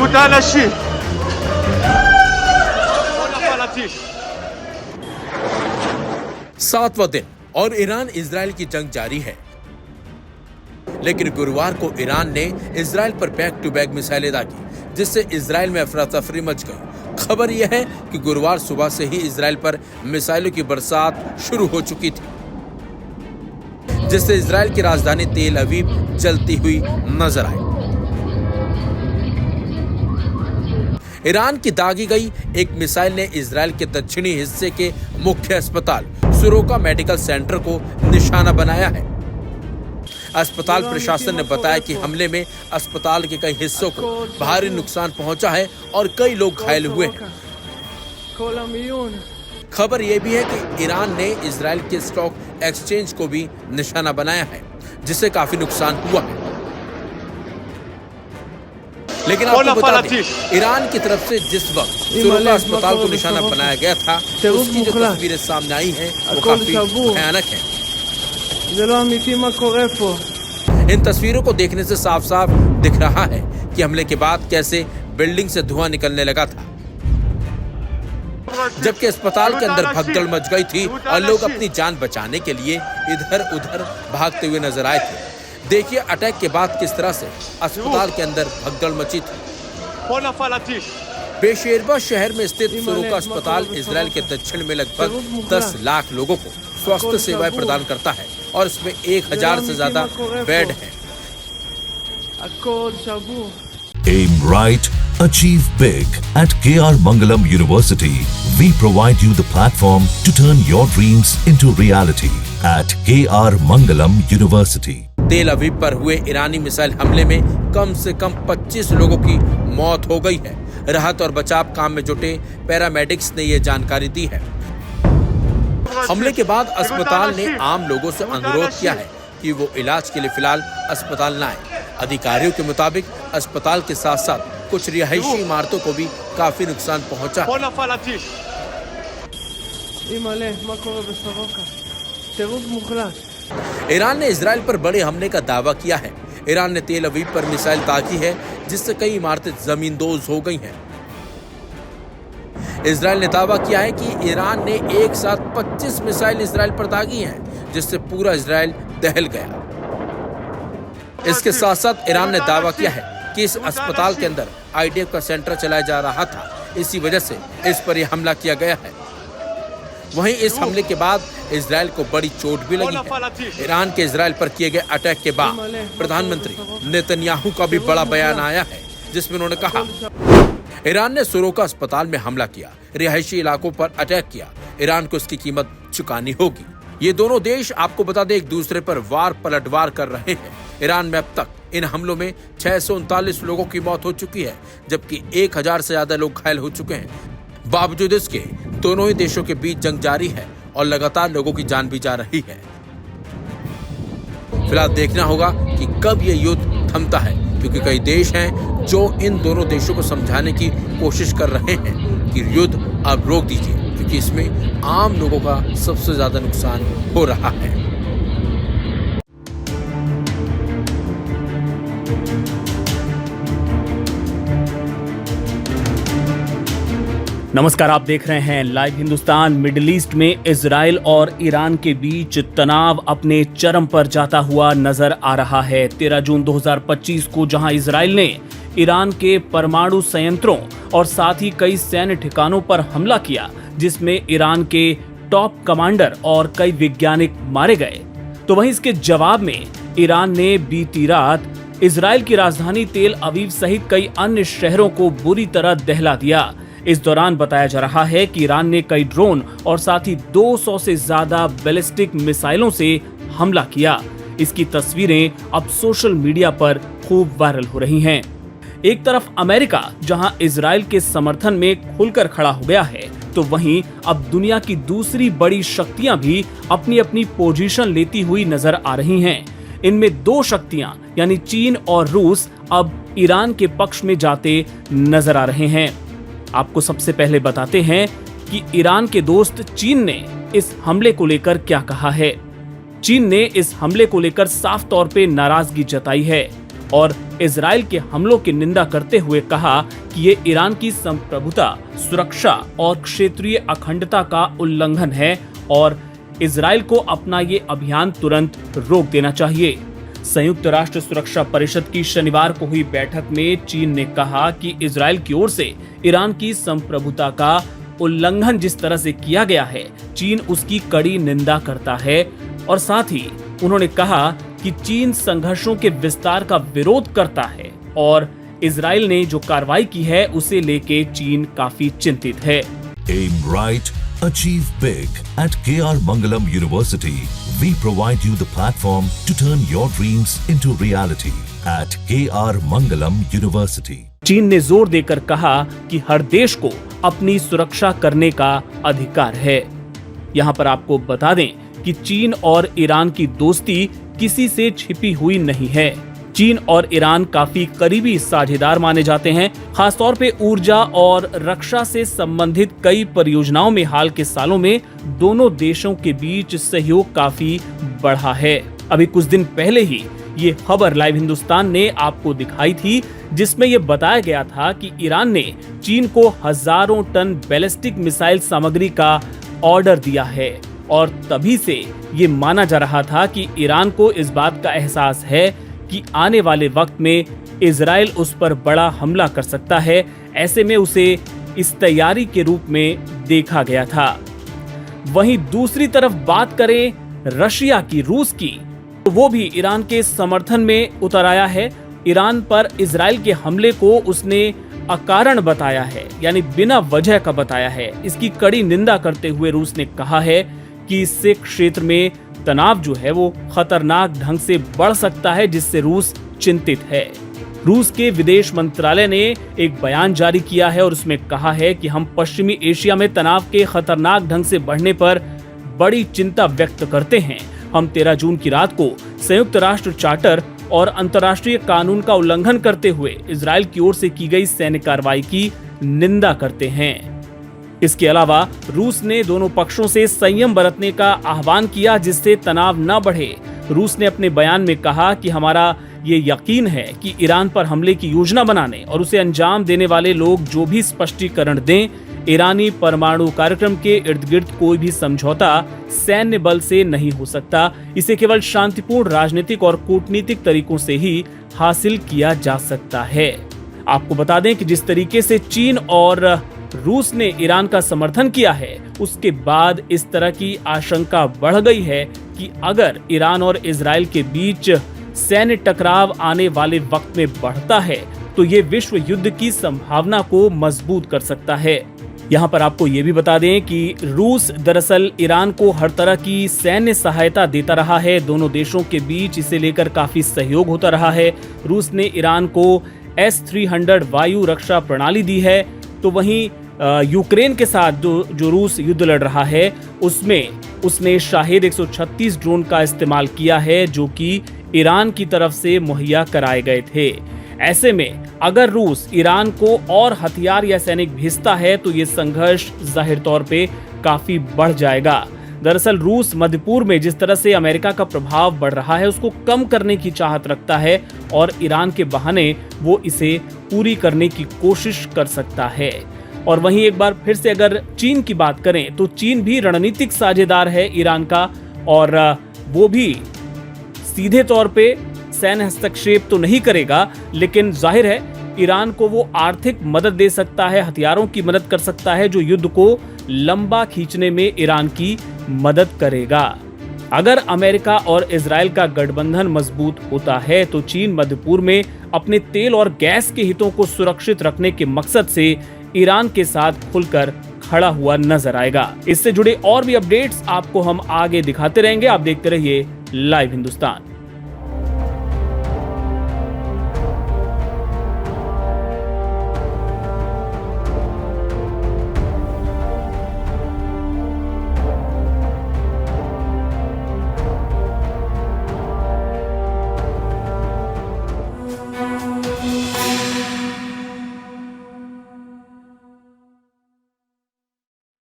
למות האנשים. सातवां दिन और ईरान इजराइल की जंग जारी है, लेकिन गुरुवार को ईरान ने इजराइल पर बैक टू बैक मिसाइलें दागी, जिससे इजराइल में अफरा तफरी मच गई। खबर यह है कि गुरुवार सुबह से ही इजराइल पर मिसाइलों की बरसात शुरू हो चुकी थी, जिससे इजराइल की राजधानी तेल अवीव जलती हुई नजर आई। ईरान की दागी गई एक मिसाइल ने इजराइल के दक्षिणी हिस्से के मुख्य अस्पताल सुरोका मेडिकल सेंटर को निशाना बनाया है। अस्पताल प्रशासन ने बताया कि हमले में अस्पताल के कई हिस्सों को भारी नुकसान पहुंचा है और कई लोग घायल हुए हैं। खबर यह भी है कि ईरान ने इजराइल के स्टॉक एक्सचेंज को भी निशाना बनाया है, जिससे काफी नुकसान हुआ है। लेकिन आपको बता दें, ईरान की तरफ से जिस वक्त सुरोका अस्पताल को निशाना बनाया गया था, उसकी जो तस्वीरें सामने आई हैं वो काफी भयानक हैं। इन तस्वीरों को देखने से साफ साफ दिख रहा है कि हमले के बाद कैसे बिल्डिंग से धुआं निकलने लगा था, जबकि अस्पताल के अंदर भगदड़ मच गई थी और लोग अपनी जान बचाने के लिए इधर उधर भागते हुए नजर आए थे। देखिए अटैक के बाद किस तरह से अस्पताल के अंदर भगदड़ मची थी। बेशेरबा शहर में स्थित सुरोका अस्पताल इजराइल के दक्षिण में लगभग 10 लाख लोगों को स्वास्थ्य सेवाएं प्रदान करता है और इसमें 1000 से ज्यादा बेड हैं। Aim right, achieve big. At KR Mangalam University, we provide you the platform to turn your dreams into reality. At KR Mangalam University. तेल अवीव पर हुए ईरानी मिसाइल हमले में कम से कम 25 लोगों की मौत हो गई है। राहत और बचाव काम में जुटे पैरामेडिक्स ने ये जानकारी दी है। हमले के बाद अस्पताल ने आम लोगों से अनुरोध किया है कि वो इलाज के लिए फिलहाल अस्पताल न आए। अधिकारियों के मुताबिक अस्पताल के साथ साथ कुछ रिहायशी इमारतों को भी काफी नुकसान पहुंचा। ईरान ने इजराइल पर बड़े हमले का दावा किया है। ईरान ने तेल अवीव पर मिसाइल दागी है, जिससे कई इमारतें जमींदोज हो गई हैं। इजराइल ने दावा किया है कि ईरान ने एक साथ 25 मिसाइल इजराइल पर दागी हैं, जिससे पूरा इजराइल दहल गया। इसके साथ साथ ईरान ने दावा किया है कि इस अस्पताल के अंदर IDF का सेंटर चलाया जा रहा था, इसी वजह से इस पर यह हमला किया गया है। वहीं इस हमले के बाद इजराइल को बड़ी चोट भी लगी है। ईरान के इजराइल पर किए गए अटैक के बाद प्रधानमंत्री नेतन्याहू का भी बड़ा बयान आया है, जिसमें उन्होंने कहा, ईरान ने सुरोका अस्पताल में हमला किया, रिहायशी इलाकों पर अटैक किया, ईरान को इसकी कीमत चुकानी होगी। ये दोनों देश आपको बता दें एक दूसरे पर वार पलटवार कर रहे हैं। ईरान में अब तक इन हमलों में 639 लोगों की मौत हो चुकी है, जबकि 1000 से ज्यादा लोग घायल हो चुके हैं। बावजूद इसके दोनों ही देशों के बीच जंग जारी है और लगातार लोगों की जान भी जा रही है। फिलहाल देखना होगा कि कब ये युद्ध थमता है, क्योंकि कई देश हैं जो इन दोनों देशों को समझाने की कोशिश कर रहे हैं कि युद्ध अब रोक दीजिए, क्योंकि इसमें आम लोगों का सबसे ज्यादा नुकसान हो रहा है। नमस्कार, आप देख रहे हैं लाइव हिंदुस्तान। मिडिल ईस्ट में इजराइल और ईरान के बीच तनाव अपने चरम पर जाता हुआ नजर आ रहा है। 13 जून 2025 को जहां इजराइल ने ईरान के परमाणु संयंत्रों और साथ ही कई सैन्य ठिकानों पर हमला किया, जिसमें ईरान के टॉप कमांडर और कई वैज्ञानिक मारे गए, तो वहीं इसके जवाब में ईरान ने बीती रात इजराइल की राजधानी तेल अवीव सहित कई अन्य शहरों को बुरी तरह दहला दिया। इस दौरान बताया जा रहा है कि ईरान ने कई ड्रोन और साथ ही 200 से ज्यादा बैलिस्टिक मिसाइलों से हमला किया। इसकी तस्वीरें अब सोशल मीडिया पर खूब वायरल हो रही हैं। एक तरफ अमेरिका जहां इजराइल के समर्थन में खुलकर खड़ा हो गया है, तो वहीं अब दुनिया की दूसरी बड़ी शक्तियां भी अपनी अपनी पोजीशन लेती हुई नजर आ रही हैं। इनमें दो शक्तियां यानी चीन और रूस अब ईरान के पक्ष में जाते नजर आ रहे हैं। आपको सबसे पहले बताते हैं कि ईरान के दोस्त चीन ने इस हमले को लेकर क्या कहा है। चीन ने इस हमले को लेकर साफ तौर पे नाराजगी जताई है। और इजराइल के हमलों की निंदा करते हुए कहा कि ये ईरान की संप्रभुता, सुरक्षा और क्षेत्रीय अखंडता का उल्लंघन है और इजराइल को अपना ये अभियान तुरंत रोक देना चाहिए। संयुक्त राष्ट्र सुरक्षा परिषद की शनिवार को हुई बैठक में चीन ने कहा कि इजराइल की ओर से ईरान की संप्रभुता का उल्लंघन जिस तरह से किया गया है, चीन उसकी कड़ी निंदा करता है और साथ ही उन्होंने कहा कि चीन संघर्षों के विस्तार का विरोध करता है और इजराइल ने जो कार्रवाई की है उसे लेके चीन काफी चिंतित है। Aim right, achieve big. At KR Mangalam University, we provide you the platform to turn your dreams into reality. At KR Mangalam University. चीन ने जोर देकर कहा कि हर देश को अपनी सुरक्षा करने का अधिकार है। यहाँ पर आपको बता दें कि चीन और ईरान की दोस्ती किसी से छिपी हुई नहीं है। चीन और ईरान काफी करीबी साझेदार माने जाते हैं। खासतौर पे ऊर्जा और रक्षा से संबंधित कई परियोजनाओं में हाल के सालों में दोनों देशों के बीच सहयोग काफी बढ़ा है। अभी कुछ दिन पहले ही ये खबर लाइव हिंदुस्तान ने आपको दिखाई थी, जिसमें ये बताया गया था कि ईरान ने चीन को हजारों टन बैलिस्टिक मिसाइल सामग्री का ऑर्डर दिया है और तभी से ये माना जा रहा था कि ईरान को इस बात का एहसास है कि आने वाले वक्त में इजराइल उस पर बड़ा हमला कर सकता है। ऐसे में उसे इस तैयारी के रूप में देखा गया था। वहीं दूसरी तरफ बात करें रशिया की, रूस की, तो वो भी ईरान के समर्थन में उतर आया है। ईरान पर इजराइल के हमले को उसने अकारण बताया है, यानी बिना वजह का बताया है। इसकी कड़ी निंदा करते हुए रूस ने कहा है कि इससे क्षेत्र में तनाव जो है वो खतरनाक ढंग से बढ़ सकता है, जिससे रूस चिंतित है। रूस के विदेश मंत्रालय ने एक बयान जारी किया है और उसमें कहा है कि हम पश्चिमी एशिया में तनाव के खतरनाक ढंग से बढ़ने पर बड़ी चिंता व्यक्त करते हैं। हम 13 जून की रात को संयुक्त राष्ट्र चार्टर और अंतर्राष्ट्रीय कानून का उल्लंघन करते हुए इजराइल की ओर से की गई सैन्य कार्रवाई की निंदा करते हैं। इसके अलावा रूस ने दोनों पक्षों से संयम बरतने का आह्वान किया, जिससे तनाव न बढ़े। रूस ने अपने बयान में कहा कि हमारा ये यकीन है कि ईरान पर हमले की योजना बनाने और उसे अंजाम देने वाले लोग जो भी स्पष्टीकरण दें, ईरानी परमाणु कार्यक्रम के इर्द गिर्द कोई भी समझौता सैन्य बल से नहीं हो सकता। इसे केवल शांतिपूर्ण राजनीतिक और कूटनीतिक तरीकों से ही हासिल किया जा सकता है। आपको बता दें कि जिस तरीके से चीन और रूस ने ईरान का समर्थन किया है, उसके बाद इस तरह की आशंका बढ़ गई है कि अगर ईरान और इजराइल के बीच सैन्य टकराव आने वाले वक्त में बढ़ता है तो ये विश्व युद्ध की संभावना को मजबूत कर सकता है। यहाँ पर आपको ये भी बता दें कि रूस दरअसल ईरान को हर तरह की सैन्य सहायता देता रहा है। दोनों देशों के बीच इसे लेकर काफी सहयोग होता रहा है। रूस ने ईरान को S-300 वायु रक्षा प्रणाली दी है, तो वहीं यूक्रेन के साथ जो रूस युद्ध लड़ रहा है उसमें उसने शाहिद 136 ड्रोन का इस्तेमाल किया है, जो कि ईरान की तरफ से मुहैया कराए गए थे। ऐसे में अगर रूस ईरान को और हथियार या सैनिक भेजता है तो ये संघर्ष जाहिर तौर पे काफी बढ़ जाएगा। दरअसल रूस मध्य पूर्व में जिस तरह से अमेरिका का प्रभाव बढ़ रहा है उसको कम करने की चाहत रखता है और ईरान के बहाने वो इसे पूरी करने की कोशिश कर सकता है। और वहीं एक बार फिर से अगर चीन की बात करें तो चीन भी रणनीतिक साझेदार है ईरान का, और वो भी सीधे तौर पे सैन्य हस्तक्षेप तो नहीं करेगा, लेकिन जाहिर है ईरान को वो आर्थिक मदद दे सकता है, हथियारों की मदद कर सकता है, जो युद्ध को लंबा खींचने में ईरान की मदद करेगा। अगर अमेरिका और इजराइल का गठबंधन मजबूत होता है तो चीन मध्य पूर्व में अपने तेल और गैस के हितों को सुरक्षित रखने के मकसद से ईरान के साथ खुलकर खड़ा हुआ नजर आएगा। इससे जुड़े और भी अपडेट्स आपको हम आगे दिखाते रहेंगे। आप देखते रहिए लाइव हिंदुस्तान।